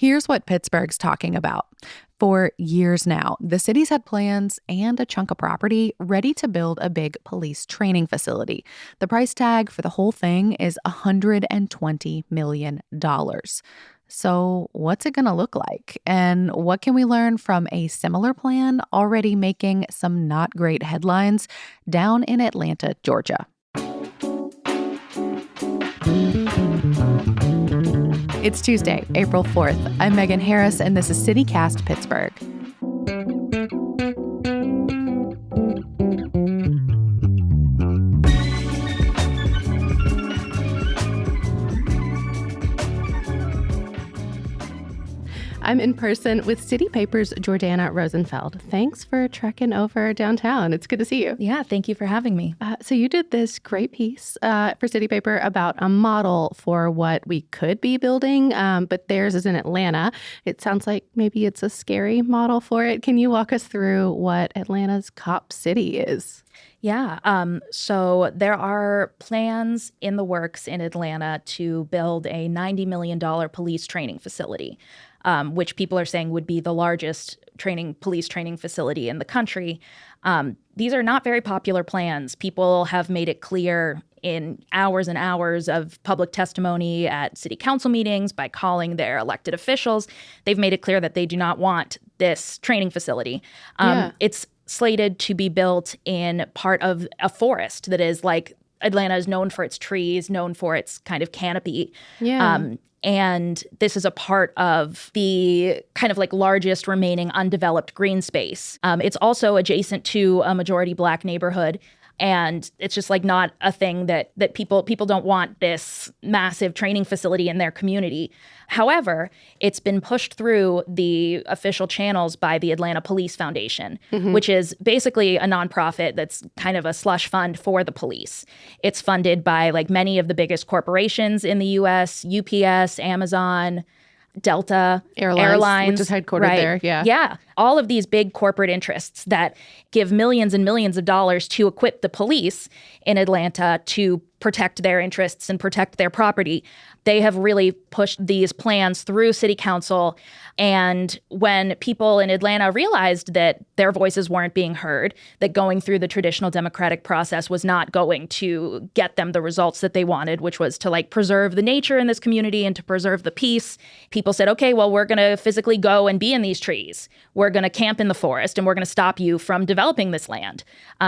Here's what Pittsburgh's talking about. For years now, the city's had plans and a chunk of property ready to build a big police training facility. The price tag for the whole thing is $120 million. So, what's it going to look like? And what can we learn from a similar plan already making some not great headlines down in Atlanta, Georgia? It's Tuesday, April 4th. I'm Megan Harris, and this is CityCast Pittsburgh. I'm in person with City Paper's Jordana Rosenfeld. Thanks for trekking over downtown. It's good to see you. Yeah, thank you for having me. So you did this great piece for City Paper about a model for what we could be building, but theirs is in Atlanta. It sounds like maybe it's a scary model for it. Can you walk us through what Atlanta's Cop City is? Yeah. So there are plans in the works in Atlanta to build a $90 million police training facility, which people are saying would be the largest police training facility in the country. These are not very popular plans. People have made it clear in hours and hours of public testimony at city council meetings by calling their elected officials. They've made it clear that they do not want this training facility. It's slated to be built in part of a forest that is like Atlanta is known for its trees, known for its kind of canopy. And this is a part of the kind of like largest remaining undeveloped green space. It's also adjacent to a majority Black neighborhood. And it's just like not a thing that people don't want this massive training facility in their community. However, it's been pushed through the official channels by the Atlanta Police Foundation, which is basically a nonprofit that's kind of a slush fund for the police. It's funded by like many of the biggest corporations in the U.S., UPS, Amazon, Delta Airlines, which is headquartered there. Yeah. All of these big corporate interests that give millions and millions of dollars to equip the police in Atlanta to protect their interests and protect their property. They have really pushed these plans through city council. And when people in Atlanta realized that their voices weren't being heard, that going through the traditional democratic process was not going to get them the results that they wanted, which was to like preserve the nature in this community and to preserve the peace, people said, okay, well, we're going to physically go and be in these trees. We're going to camp in the forest and we're going to stop you from developing this land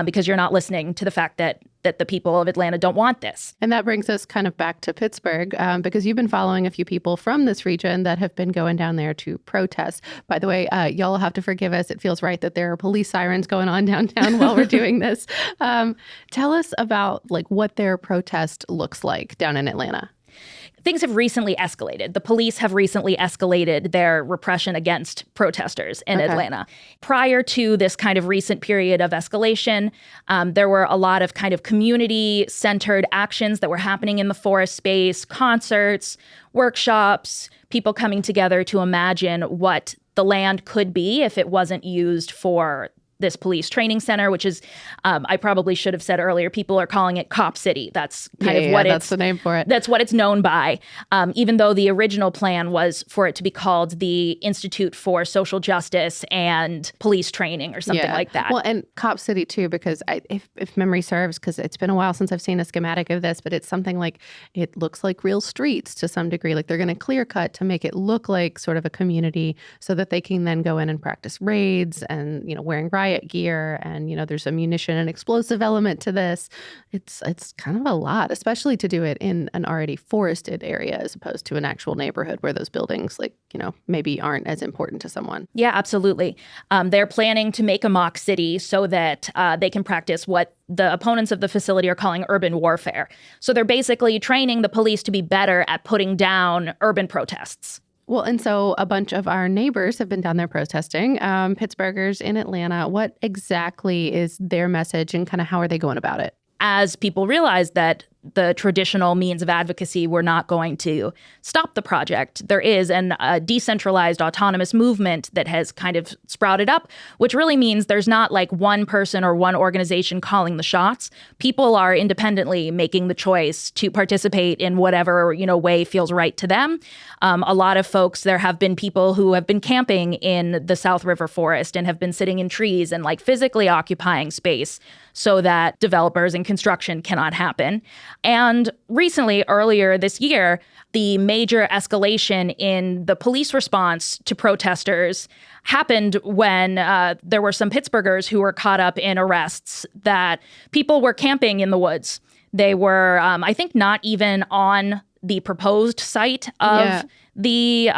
because you're not listening to the fact that the people of Atlanta don't want this. And that brings us kind of back to Pittsburgh, because you've been following a few people from this region that have been going down there to protest. By the way, y'all have to forgive us. It feels right that there are police sirens going on downtown while we're doing this. Tell us about like what their protest looks like down in Atlanta. Things have recently escalated. The police have recently escalated their repression against protesters in Atlanta. Prior to this kind of recent period of escalation, there were a lot of kind of community-centered actions that were happening in the forest space, concerts, workshops, people coming together to imagine what the land could be if it wasn't used for this police training center, which is, I probably should have said earlier, people are calling it Cop City. That's kind of what that's the name for it. That's what it's known by, even though the original plan was for it to be called the Institute for Social Justice and Police Training or something like that. Well, and Cop City too, because if memory serves, because it's been a while since I've seen a schematic of this, but it's something like it looks like real streets to some degree. Like they're going to clear cut to make it look like sort of a community so that they can then go in and practice raids and, wearing riot gear, and there's a munition and explosive element to this. It's kind of a lot, especially to do it in an already forested area as opposed to an actual neighborhood where those buildings maybe aren't as important to someone. Yeah, absolutely. They're planning to make a mock city so that they can practice what the opponents of the facility are calling urban warfare. So they're basically training the police to be better at putting down urban protests. Well, and so a bunch of our neighbors have been down there protesting, Pittsburghers in Atlanta. What exactly is their message and kind of how are they going about it? As people realize that the traditional means of advocacy were not going to stop the project. There is a decentralized autonomous movement that has kind of sprouted up, which really means there's not like one person or one organization calling the shots. People are independently making the choice to participate in whatever, way feels right to them. A lot of folks, there have been people who have been camping in the South River Forest and have been sitting in trees and like physically occupying space so that developers and construction cannot happen. And recently, earlier this year, the major escalation in the police response to protesters happened when there were some Pittsburghers who were caught up in arrests that people were camping in the woods. They were, I think, not even on the proposed site of the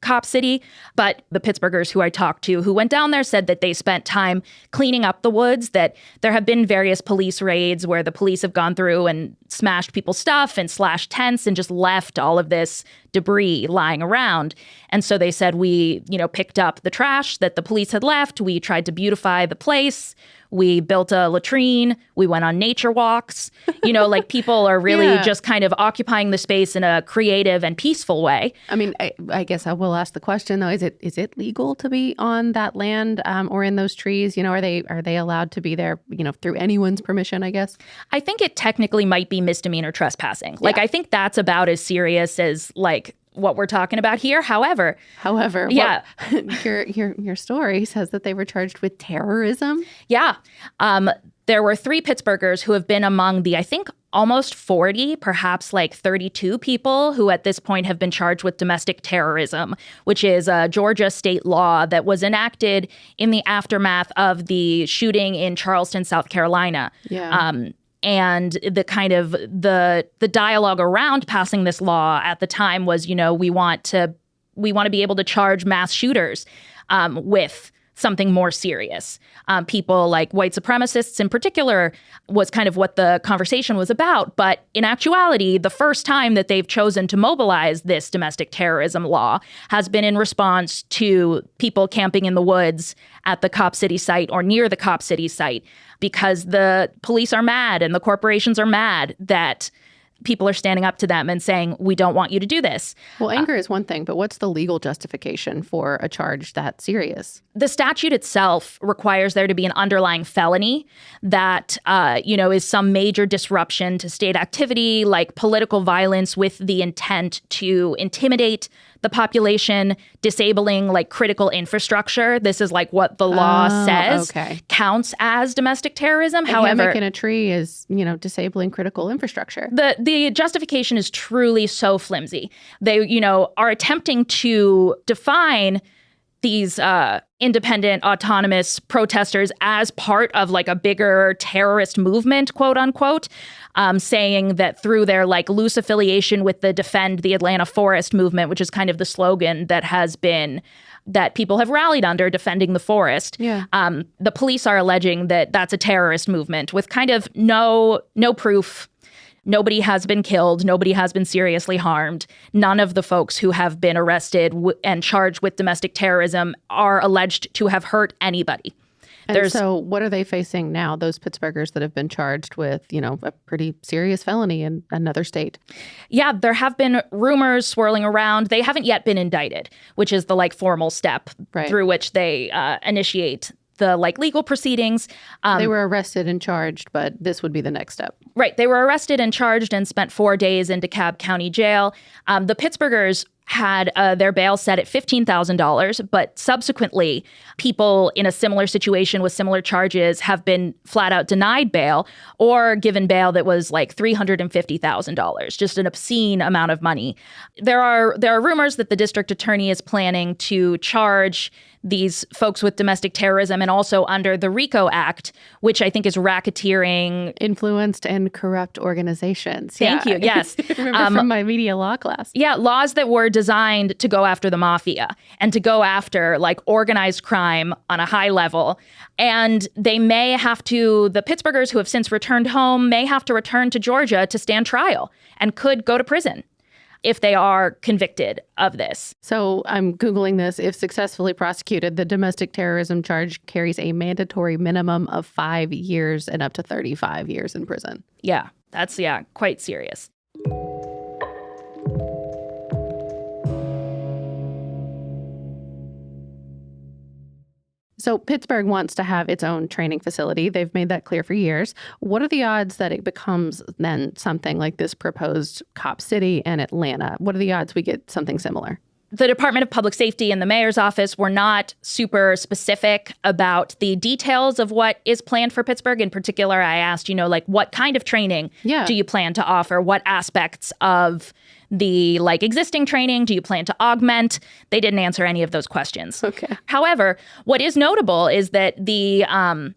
Cop City, but the Pittsburghers who I talked to who went down there said that they spent time cleaning up the woods, that there have been various police raids where the police have gone through and smashed people's stuff and slashed tents and just left all of this debris lying around. And so they said we, picked up the trash that the police had left. We tried to beautify the place. We built a latrine. We went on nature walks. Like people are really just kind of occupying the space in a creative and peaceful way. I mean, I guess I will ask the question though: is it legal to be on that land or in those trees? Are they allowed to be there? Through anyone's permission? I guess. I think it technically might be misdemeanor trespassing. Like I think that's about as serious as like what we're talking about here. However, yeah, your story says that they were charged with terrorism. Yeah. There were 3 Pittsburghers who have been among the, I think, almost 40, perhaps like 32 people who at this point have been charged with domestic terrorism, which is a Georgia state law that was enacted in the aftermath of the shooting in Charleston, South Carolina. Yeah. And the kind of the dialogue around passing this law at the time was, we want to be able to charge mass shooters with something more serious. People like white supremacists in particular was kind of what the conversation was about. But in actuality, the first time that they've chosen to mobilize this domestic terrorism law has been in response to people camping in the woods at the Cop City site or near the Cop City site, because the police are mad and the corporations are mad that people are standing up to them and saying, we don't want you to do this. Well, anger is one thing, but what's the legal justification for a charge that serious? The statute itself requires there to be an underlying felony that, is some major disruption to state activity, like political violence with the intent to intimidate the population, disabling like critical infrastructure. This is like what the law says counts as domestic terrorism. However, hammocking a tree is, disabling critical infrastructure. The justification is truly so flimsy. They, are attempting to define these independent, autonomous protesters as part of like a bigger terrorist movement, quote unquote, saying that through their like loose affiliation with the Defend the Atlanta Forest movement, which is kind of the slogan that people have rallied under, defending the forest. Yeah. The police are alleging that that's a terrorist movement with kind of no proof. Nobody has been killed. Nobody has been seriously harmed. None of the folks who have been arrested and charged with domestic terrorism are alleged to have hurt anybody. And so what are they facing now, those Pittsburghers that have been charged with, a pretty serious felony in another state? Yeah, there have been rumors swirling around. They haven't yet been indicted, which is the like formal step through which they initiate the like legal proceedings. They were arrested and charged, but this would be the next step. Right. They were arrested and charged and spent 4 days in DeKalb County Jail. The Pittsburghers had their bail set at $15,000, but subsequently people in a similar situation with similar charges have been flat out denied bail or given bail that was like $350,000, just an obscene amount of money. There are rumors that the district attorney is planning to charge these folks with domestic terrorism and also under the RICO Act, which I think is racketeering. Influenced and corrupt organizations. Thank you. Yes. Remember from my media law class. Yeah. Laws that were designed to go after the mafia and to go after like organized crime on a high level. And they may have to, the Pittsburghers who have since returned home may have to return to Georgia to stand trial and could go to prison if they are convicted of this. So I'm Googling this. If successfully prosecuted, the domestic terrorism charge carries a mandatory minimum of 5 years and up to 35 years in prison. Yeah. That's, yeah, quite serious. So Pittsburgh wants to have its own training facility. They've made that clear for years. What are the odds that it becomes then something like this proposed Cop City in Atlanta? What are the odds we get something similar? The Department of Public Safety and the mayor's office were not super specific about the details of what is planned for Pittsburgh. In particular, I asked, like, what kind of training do you plan to offer? What aspects of the existing training do you plan to augment? They didn't answer any of those questions. Okay. However, what is notable is that the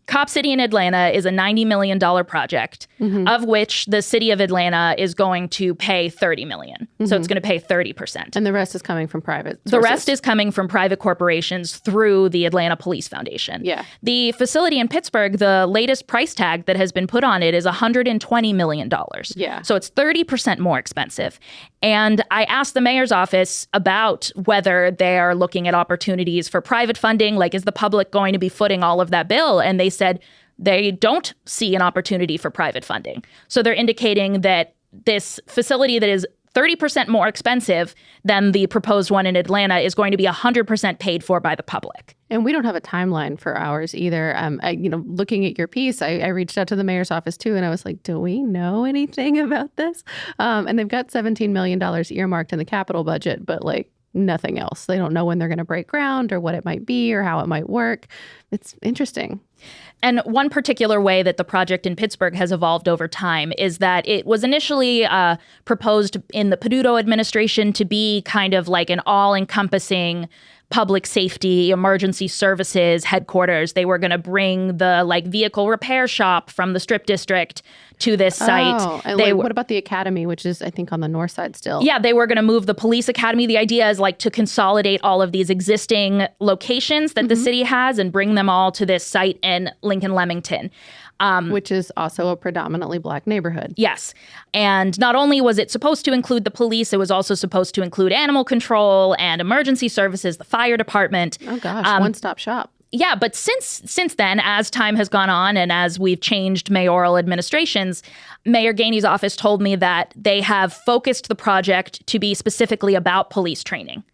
Cop City in Atlanta is a $90 million project, of which the city of Atlanta is going to pay $30 million. So it's going to pay 30%. And the rest is coming from private sources. The rest is coming from private corporations through the Atlanta Police Foundation. Yeah. The facility in Pittsburgh, the latest price tag that has been put on it is $120 million. Yeah. So it's 30% more expensive. And I asked the mayor's office about whether they are looking at opportunities for private funding. Like, is the public going to be footing all of that bill? And they said they don't see an opportunity for private funding. So they're indicating that this facility that is 30% more expensive than the proposed one in Atlanta is going to be 100% paid for by the public. And we don't have a timeline for ours either. Looking at your piece, I reached out to the mayor's office too, and I was like, do we know anything about this? And they've got $17 million earmarked in the capital budget, but nothing else. They don't know when they're going to break ground or what it might be or how it might work. It's interesting. And one particular way that the project in Pittsburgh has evolved over time is that it was initially proposed in the Peduto administration to be kind of like an all-encompassing public safety, emergency services headquarters. They were going to bring the vehicle repair shop from the Strip District to this site. Oh, and what about the academy, which is, I think, on the north side still? Yeah, they were going to move the police academy. The idea is to consolidate all of these existing locations that the city has and bring them all to this site in Lincoln Leamington. Which is also a predominantly Black neighborhood. Yes. And not only was it supposed to include the police, it was also supposed to include animal control and emergency services, the fire department. Oh, gosh, one-stop shop. Yeah, but since then, as time has gone on and as we've changed mayoral administrations, Mayor Gainey's office told me that they have focused the project to be specifically about police training.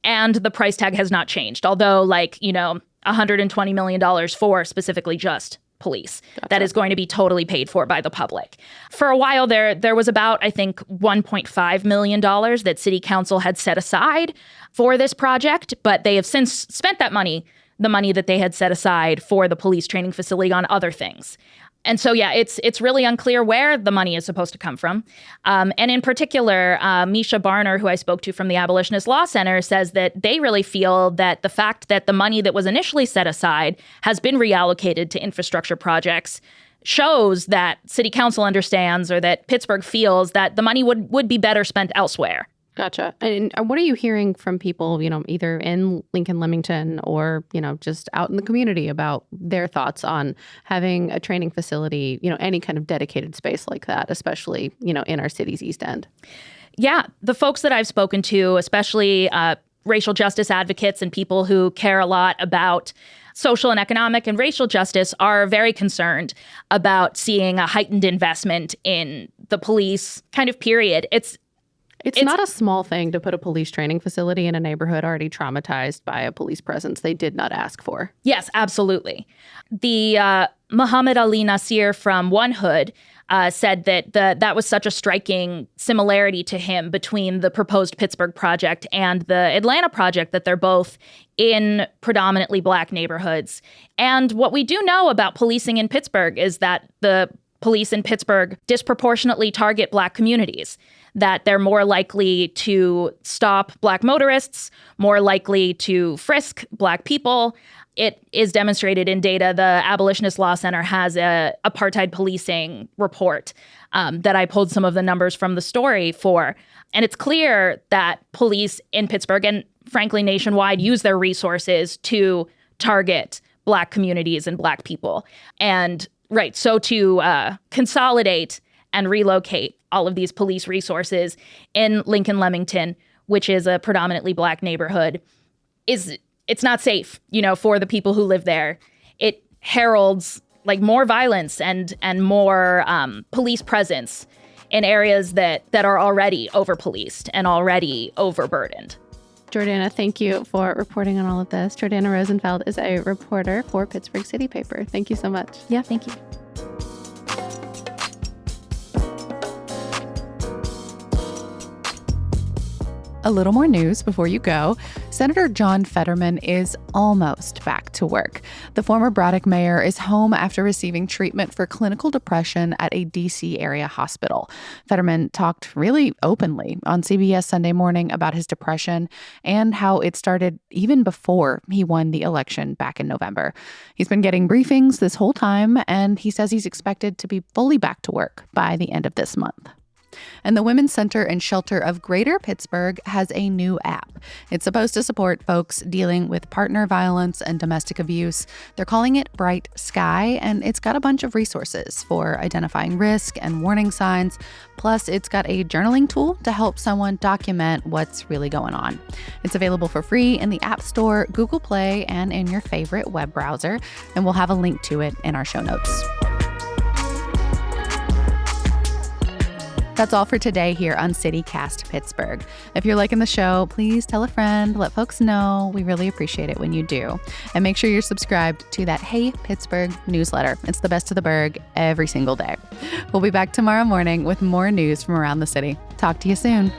And the price tag has not changed, although $120 million for specifically just police. Gotcha. That is going to be totally paid for by the public. For a while there was about, I think, $1.5 million that city council had set aside for this project, but they have since spent that money, the money that they had set aside for the police training facility, on other things. And so, yeah, it's really unclear where the money is supposed to come from. And in particular, Misha Barner, who I spoke to from the Abolitionist Law Center, says that they really feel that the fact that the money that was initially set aside has been reallocated to infrastructure projects shows that city council understands, or that Pittsburgh feels, that the money would be better spent elsewhere. Gotcha. And what are you hearing from people, either in Lincoln Leamington or, just out in the community about their thoughts on having a training facility, any kind of dedicated space like that, especially, in our city's East End? Yeah, the folks that I've spoken to, especially racial justice advocates and people who care a lot about social and economic and racial justice, are very concerned about seeing a heightened investment in the police kind of period. It's not a small thing to put a police training facility in a neighborhood already traumatized by a police presence they did not ask for. Yes, absolutely. The Muhammad Ali Nasir from One Hood said that that was such a striking similarity to him between the proposed Pittsburgh project and the Atlanta project, that they're both in predominantly Black neighborhoods. And what we do know about policing in Pittsburgh is that the police in Pittsburgh disproportionately target Black communities, that they're more likely to stop Black motorists, more likely to frisk Black people. It is demonstrated in data. The Abolitionist Law Center has a apartheid policing report that I pulled some of the numbers from the story for. And it's clear that police in Pittsburgh, and frankly nationwide, use their resources to target Black communities and Black people. And so to consolidate and relocate all of these police resources in Lincoln Leamington, which is a predominantly Black neighborhood, it's not safe, for the people who live there. It heralds more violence and more police presence in areas that are already over-policed and already overburdened. Jordana, thank you for reporting on all of this. Jordana Rosenfeld is a reporter for Pittsburgh City Paper. Thank you so much. Yeah, thank you. A little more news before you go. Senator John Fetterman is almost back to work. The former Braddock mayor is home after receiving treatment for clinical depression at a D.C. area hospital. Fetterman talked really openly on CBS Sunday Morning about his depression and how it started even before he won the election back in November. He's been getting briefings this whole time, and he says he's expected to be fully back to work by the end of this month. And the Women's Center and Shelter of Greater Pittsburgh has a new app. It's supposed to support folks dealing with partner violence and domestic abuse. They're calling it Bright Sky, and it's got a bunch of resources for identifying risk and warning signs. Plus, it's got a journaling tool to help someone document what's really going on. It's available for free in the App Store, Google Play, and in your favorite web browser. And we'll have a link to it in our show notes. That's all for today here on CityCast Pittsburgh. If you're liking the show, please tell a friend, let folks know. We really appreciate it when you do. And make sure you're subscribed to that Hey Pittsburgh newsletter. It's the best of the Burgh every single day. We'll be back tomorrow morning with more news from around the city. Talk to you soon.